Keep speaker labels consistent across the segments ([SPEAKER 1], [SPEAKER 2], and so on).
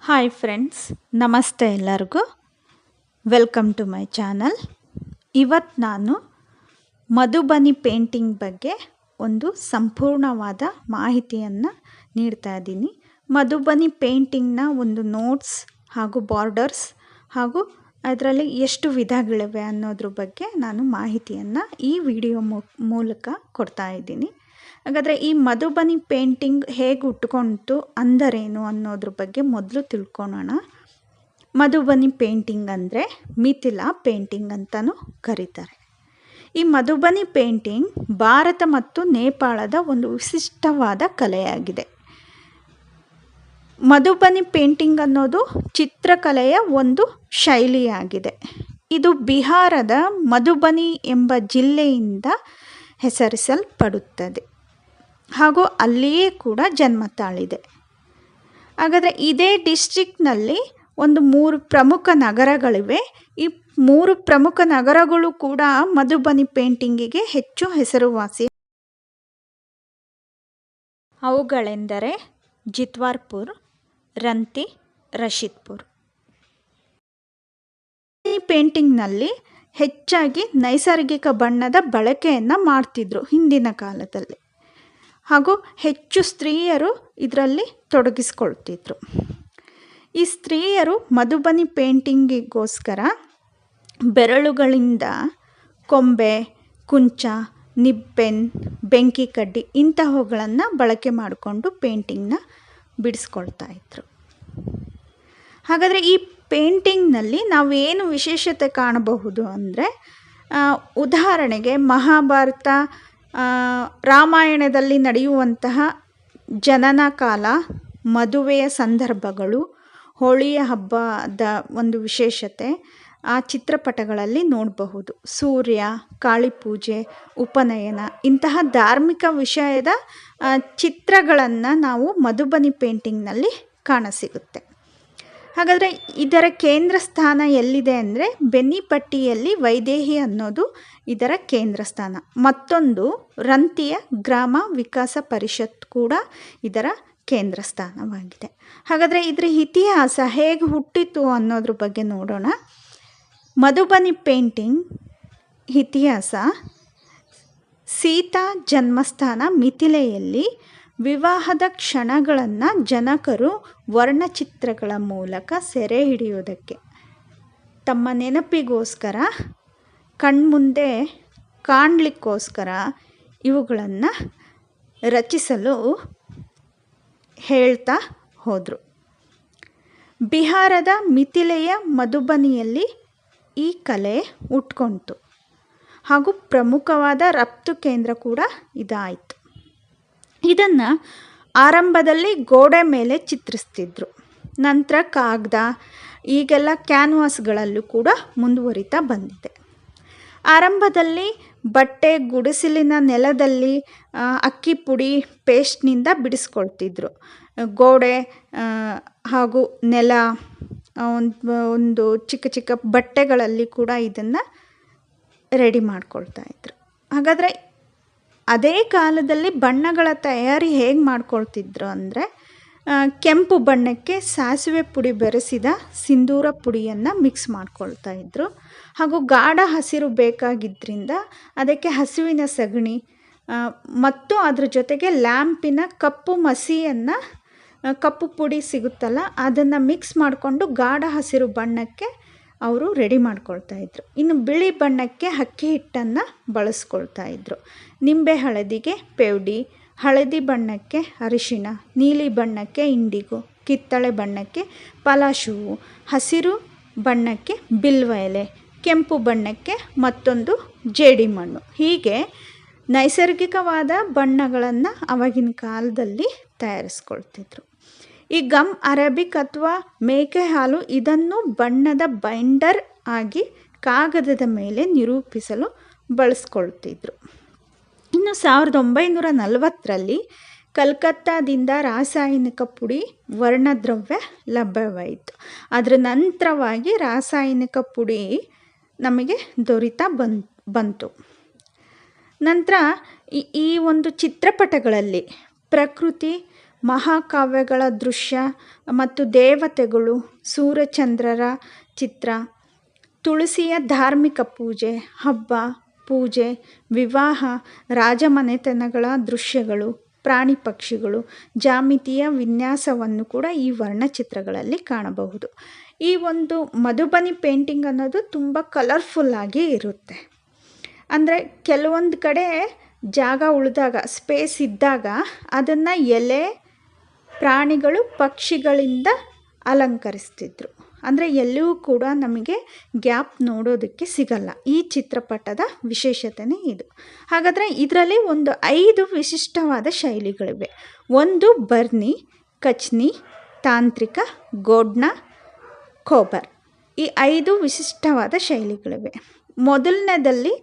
[SPEAKER 1] Hi friends, ನಮಸ್ತೆ ಎಲ್ಲರಿಗೂ. Welcome to my channel. ಇವತ್ತು ನಾನು ಮಧುಬನಿ ಪೇಂಟಿಂಗ್ ಬಗ್ಗೆ ಒಂದು ಸಂಪೂರ್ಣವಾದ ಮಾಹಿತಿಯನ್ನು ನೀಡ್ತಾ ಇದ್ದೀನಿ. ಮಧುಬನಿ ಪೇಂಟಿಂಗ್ನ ಒಂದು ನೋಟ್ಸ್ ಹಾಗೂ ಬಾರ್ಡರ್ಸ್ ಹಾಗೂ ಅದರಲ್ಲಿ ಎಷ್ಟು ವಿಧಗಳಿವೆ ಅನ್ನೋದ್ರ ಬಗ್ಗೆ ನಾನು ಮಾಹಿತಿಯನ್ನು ಈ ವಿಡಿಯೋ ಮೂಲಕ ಕೊಡ್ತಾ ಇದ್ದೀನಿ. ಹಾಗಾದರೆ ಈ ಮಧುಬನಿ ಪೇಂಟಿಂಗ್ ಹೇಗೆ ಹುಟ್ಕೊಂತು, ಅಂದರೇನು ಅನ್ನೋದ್ರ ಬಗ್ಗೆ ಮೊದಲು ತಿಳ್ಕೊಳ್ಳೋಣ. ಮಧುಬನಿ ಪೇಂಟಿಂಗ್ ಅಂದರೆ ಮಿಥಿಲಾ ಪೇಂಟಿಂಗ್ ಅಂತಲೂ ಕರೀತಾರೆ. ಈ ಮಧುಬನಿ ಪೇಂಟಿಂಗ್ ಭಾರತ ಮತ್ತು ನೇಪಾಳದ ಒಂದು ವಿಶಿಷ್ಟವಾದ ಕಲೆಯಾಗಿದೆ. ಮಧುಬನಿ ಪೇಂಟಿಂಗ್ ಅನ್ನೋದು ಚಿತ್ರಕಲೆಯ ಒಂದು ಶೈಲಿಯಾಗಿದೆ. ಇದು ಬಿಹಾರದ ಮಧುಬನಿ ಎಂಬ ಜಿಲ್ಲೆಯಿಂದ ಹೆಸರಿಸಲ್ಪಡುತ್ತದೆ ಹಾಗೂ ಅಲ್ಲಿಯೇ ಕೂಡ ಜನ್ಮ ತಾಳಿದೆ. ಹಾಗಾದರೆ ಇದೇ ಡಿಸ್ಟ್ರಿಕ್ನಲ್ಲಿ ಒಂದು 3 ಪ್ರಮುಖ ನಗರಗಳಿವೆ. ಈ 3 ಪ್ರಮುಖ ನಗರಗಳು ಕೂಡ ಮಧುಬನಿ ಪೇಂಟಿಂಗಿಗೆ ಹೆಚ್ಚು ಹೆಸರುವಾಸಿ. ಅವುಗಳೆಂದರೆ ಜಿತ್ವಾರ್ಪುರ್, ರಂತಿ, ರಶೀದ್ಪುರ್. ಈ ಪೇಂಟಿಂಗ್ನಲ್ಲಿ ಹೆಚ್ಚಾಗಿ ನೈಸರ್ಗಿಕ ಬಣ್ಣದ ಬಳಕೆಯನ್ನು ಮಾಡ್ತಿದ್ರು ಹಿಂದಿನ ಕಾಲದಲ್ಲಿ, ಹಾಗೂ ಹೆಚ್ಚು ಸ್ತ್ರೀಯರು ಇದರಲ್ಲಿ ತೊಡಗಿಸ್ಕೊಳ್ತಿದ್ರು. ಈ ಸ್ತ್ರೀಯರು ಮಧುಬನಿ ಪೇಂಟಿಂಗಿಗೋಸ್ಕರ ಬೆರಳುಗಳಿಂದ ಕೊಂಬೆ, ಕುಂಚ, ನಿಬ್ಬೆನ್, ಬೆಂಕಿ ಕಡ್ಡಿ ಇಂತಹವುಗಳನ್ನು ಬಳಕೆ ಮಾಡಿಕೊಂಡು ಪೇಂಟಿಂಗ್ನ ಬಿಡಿಸ್ಕೊಳ್ತಾ ಇದ್ರು. ಹಾಗಾದರೆ ಈ ಪೇಂಟಿಂಗ್ನಲ್ಲಿ ನಾವೇನು ವಿಶೇಷತೆ ಕಾಣಬಹುದು ಅಂದರೆ, ಉದಾಹರಣೆಗೆ ಮಹಾಭಾರತ, ರಾಮಾಯಣದಲ್ಲಿ ನಡೆಯುವಂತಹ ಜನನ ಕಾಲ, ಮದುವೆಯ ಸಂದರ್ಭಗಳು, ಹೋಳಿಯ ಹಬ್ಬದ ಒಂದು ವಿಶೇಷತೆ ಆ ಚಿತ್ರಪಟಗಳಲ್ಲಿ ನೋಡಬಹುದು. ಸೂರ್ಯ, ಕಾಳಿ ಪೂಜೆ, ಉಪನಯನ ಇಂತಹ ಧಾರ್ಮಿಕ ವಿಷಯದ ಚಿತ್ರಗಳನ್ನು ನಾವು ಮಧುಬನಿ ಪೇಂಟಿಂಗ್ನಲ್ಲಿ ಕಾಣಸಿಗುತ್ತೆ. ಹಾಗಾದರೆ ಇದರ ಕೇಂದ್ರ ಸ್ಥಾನ ಎಲ್ಲಿದೆ ಅಂದರೆ ಬೆನ್ನಿಪಟ್ಟಿಯಲ್ಲಿ ವೈದೇಹಿ ಅನ್ನೋದು ಇದರ ಕೇಂದ್ರ ಸ್ಥಾನ. ಮತ್ತೊಂದು ರಂತಿಯ ಗ್ರಾಮ ವಿಕಾಸ ಪರಿಷತ್ ಕೂಡ ಇದರ ಕೇಂದ್ರ ಸ್ಥಾನವಾಗಿದೆ. ಹಾಗಾದರೆ ಇದರ ಇತಿಹಾಸ ಹೇಗೆ ಹುಟ್ಟಿತು ಅನ್ನೋದ್ರ ಬಗ್ಗೆ ನೋಡೋಣ. ಮಧುಬನಿ ಪೇಂಟಿಂಗ್ ಇತಿಹಾಸ: ಸೀತಾ ಜನ್ಮಸ್ಥಾನ ಮಿಥಿಲೆಯಲ್ಲಿ ವಿವಾಹದ ಕ್ಷಣಗಳನ್ನು ಜನಕರು ವರ್ಣಚಿತ್ರಗಳ ಮೂಲಕ ಸೆರೆ ಹಿಡಿಯೋದಕ್ಕೆ, ತಮ್ಮ ನೆನಪಿಗೋಸ್ಕರ, ಕಣ್ಮುಂದೆ ಕಾಣಲಿಕ್ಕೋಸ್ಕರ ಇವುಗಳನ್ನು ರಚಿಸಲು ಹೇಳ್ತಾ ಹೋದರು. ಬಿಹಾರದ ಮಿಥಿಲೆಯ ಮಧುಬನಿಯಲ್ಲಿ ಈ ಕಲೆ ಹುಟ್ಕೊಂತು ಹಾಗೂ ಪ್ರಮುಖವಾದ ರಫ್ತು ಕೇಂದ್ರ ಕೂಡ ಇದಾಯಿತು. ಇದನ್ನು ಆರಂಭದಲ್ಲಿ ಗೋಡೆ ಮೇಲೆ ಚಿತ್ರಿಸ್ತಿದ್ರು, ನಂತರ ಕಾಗದ, ಈಗೆಲ್ಲ ಕ್ಯಾನ್ವಾಸ್ಗಳಲ್ಲೂ ಕೂಡ ಮುಂದುವರಿತಾ ಬಂದಿದೆ. ಆರಂಭದಲ್ಲಿ ಬಟ್ಟೆ, ಗುಡಿಸಲಿನ ನೆಲದಲ್ಲಿ ಅಕ್ಕಿ ಪುಡಿ ಪೇಸ್ಟ್ನಿಂದ ಬಿಡಿಸ್ಕೊಳ್ತಿದ್ರು. ಗೋಡೆ ಹಾಗೂ ನೆಲ, ಒಂದು ಚಿಕ್ಕ ಚಿಕ್ಕ ಬಟ್ಟೆಗಳಲ್ಲಿ ಕೂಡ ಇದನ್ನು ರೆಡಿ ಮಾಡ್ಕೊಳ್ತಾ ಇದ್ರು. ಹಾಗಾದರೆ ಅದೇ ಕಾಲದಲ್ಲಿ ಬಣ್ಣಗಳ ತಯಾರಿ ಹೇಗೆ ಮಾಡ್ಕೊಳ್ತಿದ್ರು ಅಂದರೆ, ಕೆಂಪು ಬಣ್ಣಕ್ಕೆ ಸಾಸಿವೆ ಪುಡಿ ಬೆರೆಸಿದ ಸಿಂಧೂರ ಪುಡಿಯನ್ನು ಮಿಕ್ಸ್ ಮಾಡ್ಕೊಳ್ತಾ ಇದ್ರು. ಹಾಗೂ ಗಾಢ ಹಸಿರು ಬೇಕಾಗಿದ್ದರಿಂದ ಅದಕ್ಕೆ ಹಸುವಿನ ಸಗಣಿ ಮತ್ತು ಅದ್ರ ಜೊತೆಗೆ ಲ್ಯಾಂಪಿನ ಕಪ್ಪು ಮಸಿಯನ್ನು, ಕಪ್ಪು ಪುಡಿ ಸಿಗುತ್ತಲ್ಲ ಅದನ್ನು ಮಿಕ್ಸ್ ಮಾಡಿಕೊಂಡು ಗಾಢ ಹಸಿರು ಬಣ್ಣಕ್ಕೆ ಅವರು ರೆಡಿ ಮಾಡ್ಕೊಳ್ತಾ ಇದ್ರು. ಇನ್ನು ಬಿಳಿ ಬಣ್ಣಕ್ಕೆ ಅಕ್ಕಿ ಹಿಟ್ಟನ್ನು ಬಳಸ್ಕೊಳ್ತಾ ಇದ್ರು. ನಿಂಬೆ ಹಳದಿಗೆ ಪೇವ್ಡಿ, ಹಳದಿ ಬಣ್ಣಕ್ಕೆ ಅರಿಶಿಣ, ನೀಲಿ ಬಣ್ಣಕ್ಕೆ ಇಂಡಿಗೋ, ಕಿತ್ತಳೆ ಬಣ್ಣಕ್ಕೆ ಪಲಾಶುವು, ಹಸಿರು ಬಣ್ಣಕ್ಕೆ ಬಿಲ್ವ ಎಲೆ, ಕೆಂಪು ಬಣ್ಣಕ್ಕೆ ಮತ್ತೊಂದು ಜೇಡಿಮಣ್ಣು. ಹೀಗೆ ನೈಸರ್ಗಿಕವಾದ ಬಣ್ಣಗಳನ್ನು ಆವಾಗಿನ ಕಾಲದಲ್ಲಿ ತಯಾರಿಸ್ಕೊಳ್ತಿದ್ರು. ಈ ಗಮ್ ಅರೇಬಿಕ್ ಅಥವಾ ಮೇಕೆ ಹಾಲು ಇದನ್ನು ಬಣ್ಣದ ಬೈಂಡರ್ ಆಗಿ ಕಾಗದದ ಮೇಲೆ ನಿರೂಪಿಸಲು ಬಳಸ್ಕೊಳ್ತಿದ್ರು. ಇನ್ನು 1940ರಲ್ಲಿ ಕಲ್ಕತ್ತಾದಿಂದ ರಾಸಾಯನಿಕ ಪುಡಿ ವರ್ಣದ್ರವ್ಯ ಲಭ್ಯವಾಯಿತು. ಅದರ ನಂತರವಾಗಿ ರಾಸಾಯನಿಕ ಪುಡಿ ನಮಗೆ ದೊರೀತಾ ಬಂತು. ನಂತರ ಈ ಒಂದು ಚಿತ್ರಪಟಗಳಲ್ಲಿ ಪ್ರಕೃತಿ ಮಹಾಕಾವ್ಯಗಳ ದೃಶ್ಯ ಮತ್ತು ದೇವತೆಗಳು, ಸೂರ್ಯಚಂದ್ರರ ಚಿತ್ರ, ತುಳಸಿಯ ಧಾರ್ಮಿಕ ಪೂಜೆ, ಹಬ್ಬ, ಪೂಜೆ, ವಿವಾಹ, ರಾಜಮನೆತನಗಳ ದೃಶ್ಯಗಳು, ಪ್ರಾಣಿ ಪಕ್ಷಿಗಳು, ಜಾಮಿತಿಯ ವಿನ್ಯಾಸವನ್ನು ಕೂಡ ಈ ವರ್ಣಚಿತ್ರಗಳಲ್ಲಿ ಕಾಣಬಹುದು. ಈ ಒಂದು ಮಧುಬನಿ ಪೇಂಟಿಂಗ್ ಅನ್ನೋದು ತುಂಬ ಕಲರ್ಫುಲ್ಲಾಗಿ ಇರುತ್ತೆ. ಅಂದರೆ ಕೆಲವೊಂದು ಕಡೆ ಜಾಗ ಉಳಿದಾಗ, ಸ್ಪೇಸ್ ಇದ್ದಾಗ ಅದನ್ನು ಎಲೆ, ಪ್ರಾಣಿಗಳು, ಪಕ್ಷಿಗಳಿಂದ ಅಲಂಕರಿಸ್ತಿದ್ರು. ಅಂದರೆ ಎಲ್ಲಿಯೂ ಕೂಡ ನಮಗೆ ಗ್ಯಾಪ್ ನೋಡೋದಕ್ಕೆ ಸಿಗಲ್ಲ. ಈ ಚಿತ್ರಪಟದ ವಿಶೇಷತೆಯೇ ಇದು. ಹಾಗಾದರೆ ಇದರಲ್ಲಿ ಒಂದು 5 ವಿಶಿಷ್ಟವಾದ ಶೈಲಿಗಳಿವೆ. ಒಂದು ಬರ್ನಿ, ಕಚ್ನಿ, ತಾಂತ್ರಿಕ, ಗೋಡ್ನ, ಖೋಬರ್. ಈ 5 ವಿಶಿಷ್ಟವಾದ ಶೈಲಿಗಳಿವೆ. ಮೊದಲನೇದಲ್ಲಿ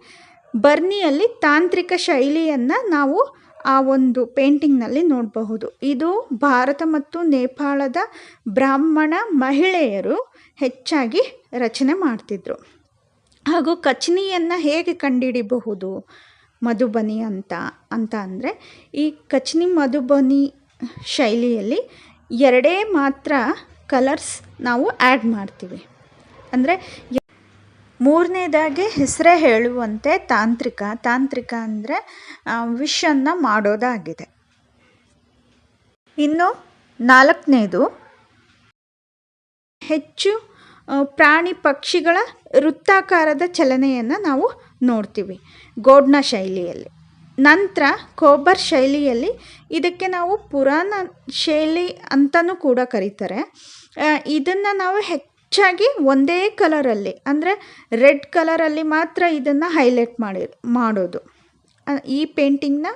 [SPEAKER 1] ಬರ್ನಿಯಲ್ಲಿ ತಾಂತ್ರಿಕ ಶೈಲಿಯನ್ನು ನಾವು ಆ ಒಂದು ಪೇಂಟಿಂಗ್ನಲ್ಲಿ ನೋಡಬಹುದು. ಇದು ಭಾರತ ಮತ್ತು ನೇಪಾಳದ ಬ್ರಾಹ್ಮಣ ಮಹಿಳೆಯರು ಹೆಚ್ಚಾಗಿ ರಚನೆ ಮಾಡ್ತಿದ್ರು. ಹಾಗೂ ಕಚ್ನಿಯನ್ನು ಹೇಗೆ ಕಂಡುಹಿಡಿಬಹುದು ಮಧುಬನಿ ಅಂತ ಅಂದರೆ, ಈ ಕಚ್ನಿ ಮಧುಬನಿ ಶೈಲಿಯಲ್ಲಿ 2 ಮಾತ್ರ ಕಲರ್ಸ್ ನಾವು ಆ್ಯಡ್ ಮಾಡ್ತೀವಿ. ಅಂದರೆ ಮೂರನೇದಾಗಿ ಹೆಸರೇ ಹೇಳುವಂತೆ ತಾಂತ್ರಿಕ ಅಂದರೆ ವಿಷನ್ನು ಮಾಡೋದಾಗಿದೆ. ಇನ್ನು 4ನೇದು ಹೆಚ್ಚು ಪ್ರಾಣಿ ಪಕ್ಷಿಗಳ ವೃತ್ತಾಕಾರದ ಚಲನೆಯನ್ನು ನಾವು ನೋಡ್ತೀವಿ ಗೋಡ್ನ ಶೈಲಿಯಲ್ಲಿ. ನಂತರ ಖೋಬರ್ ಶೈಲಿಯಲ್ಲಿ ಇದಕ್ಕೆ ನಾವು ಪುರಾಣ ಶೈಲಿ ಅಂತಲೂ ಕೂಡ ಕರೀತಾರೆ. ಇದನ್ನು ನಾವು ಹೆಚ್ಚಾಗಿ ಒಂದೇ ಕಲರಲ್ಲಿ, ಅಂದರೆ ರೆಡ್ ಕಲರಲ್ಲಿ ಮಾತ್ರ ಇದನ್ನು ಹೈಲೈಟ್ ಮಾಡೋದು ಈ ಪೇಂಟಿಂಗ್ನ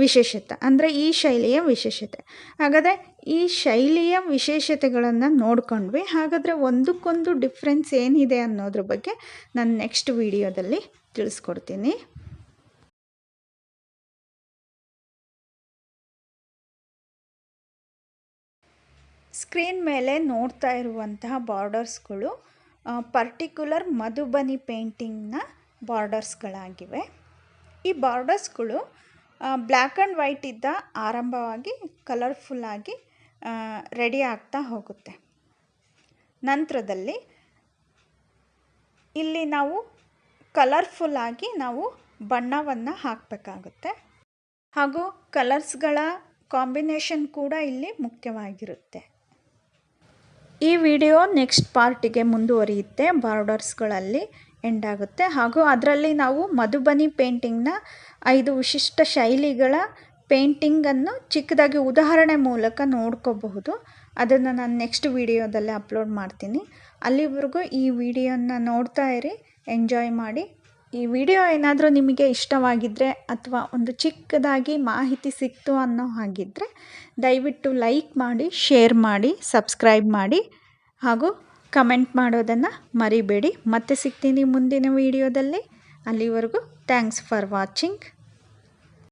[SPEAKER 1] ವಿಶೇಷತೆ, ಅಂದರೆ ಈ ಶೈಲಿಯ ವಿಶೇಷತೆ. ಹಾಗಾದರೆ ಈ ಶೈಲಿಯ ವಿಶೇಷತೆಗಳನ್ನು ನೋಡ್ಕೊಂಡ್ವಿ. ಹಾಗಾದರೆ ಒಂದಕ್ಕೊಂದು ಡಿಫ್ರೆನ್ಸ್ ಏನಿದೆ ಅನ್ನೋದ್ರ ಬಗ್ಗೆ ನಾನು ನೆಕ್ಸ್ಟ್ ವಿಡಿಯೋದಲ್ಲಿ ತಿಳಿಸ್ಕೊಡ್ತೀನಿ. ಸ್ಕ್ರೀನ್ ಮೇಲೆ ನೋಡ್ತಾ ಇರುವಂತಹ ಬಾರ್ಡರ್ಸ್ಗಳು ಪರ್ಟಿಕ್ಯುಲರ್ ಮಧುಬನಿ ಪೇಂಟಿಂಗ್ನ ಬಾರ್ಡರ್ಸ್ಗಳಾಗಿವೆ. ಈ ಬಾರ್ಡರ್ಸ್ಗಳು ಬ್ಲ್ಯಾಕ್ ಆ್ಯಂಡ್ ವೈಟ್ ಇದ್ದ ಆರಂಭವಾಗಿ ಕಲರ್ಫುಲ್ಲಾಗಿ ರೆಡಿ ಆಗ್ತಾ ಹೋಗುತ್ತೆ. ನಂತರದಲ್ಲಿ ಇಲ್ಲಿ ನಾವು ಕಲರ್ಫುಲ್ಲಾಗಿ ನಾವು ಬಣ್ಣವನ್ನು ಹಾಕಬೇಕಾಗುತ್ತೆ. ಹಾಗೂ ಕಲರ್ಸ್ಗಳ ಕಾಂಬಿನೇಷನ್ ಕೂಡ ಇಲ್ಲಿ ಮುಖ್ಯವಾಗಿರುತ್ತೆ. ಈ ವಿಡಿಯೋ ನೆಕ್ಸ್ಟ್ ಪಾರ್ಟಿಗೆ ಮುಂದುವರಿಯುತ್ತೆ. ಬಾರ್ಡರ್ಸ್ಗಳಲ್ಲಿ ಎಂಡ್ ಆಗುತ್ತೆ. ಹಾಗೂ ಅದರಲ್ಲಿ ನಾವು ಮಧುಬನಿ ಪೇಂಟಿಂಗ್ನ 5 ವಿಶಿಷ್ಟ ಶೈಲಿಗಳ ಪೇಂಟಿಂಗನ್ನು ಚಿಕ್ಕದಾಗಿ ಉದಾಹರಣೆ ಮೂಲಕ ನೋಡ್ಕೋಬಹುದು. ಅದನ್ನು ನಾನು ನೆಕ್ಸ್ಟ್ ವಿಡಿಯೋದಲ್ಲಿ ಅಪ್ಲೋಡ್ ಮಾಡ್ತೀನಿ. ಅಲ್ಲಿವರೆಗೂ ಈ ವಿಡಿಯೋನ ನೋಡ್ತಾ ಇರಿ, ಎಂಜಾಯ್ ಮಾಡಿ. ಈ ವಿಡಿಯೋ ಏನಾದರೂ ನಿಮಗೆ ಇಷ್ಟವಾಗಿದ್ದರೆ ಅಥವಾ ಒಂದು ಚಿಕ್ಕದಾಗಿ ಮಾಹಿತಿ ಸಿಕ್ತು ಅನ್ನೋ ಹಾಗಿದ್ದರೆ ದಯವಿಟ್ಟು ಲೈಕ್ ಮಾಡಿ, ಶೇರ್ ಮಾಡಿ, ಸಬ್ಸ್ಕ್ರೈಬ್ ಮಾಡಿ ಹಾಗೂ ಕಮೆಂಟ್ ಮಾಡೋದನ್ನು ಮರಿಬೇಡಿ. ಮತ್ತೆ ಸಿಗ್ತೀನಿ ಮುಂದಿನ ವಿಡಿಯೋದಲ್ಲಿ. ಅಲ್ಲಿವರೆಗೂ ಥ್ಯಾಂಕ್ಸ್ ಫಾರ್ ವಾಚಿಂಗ್.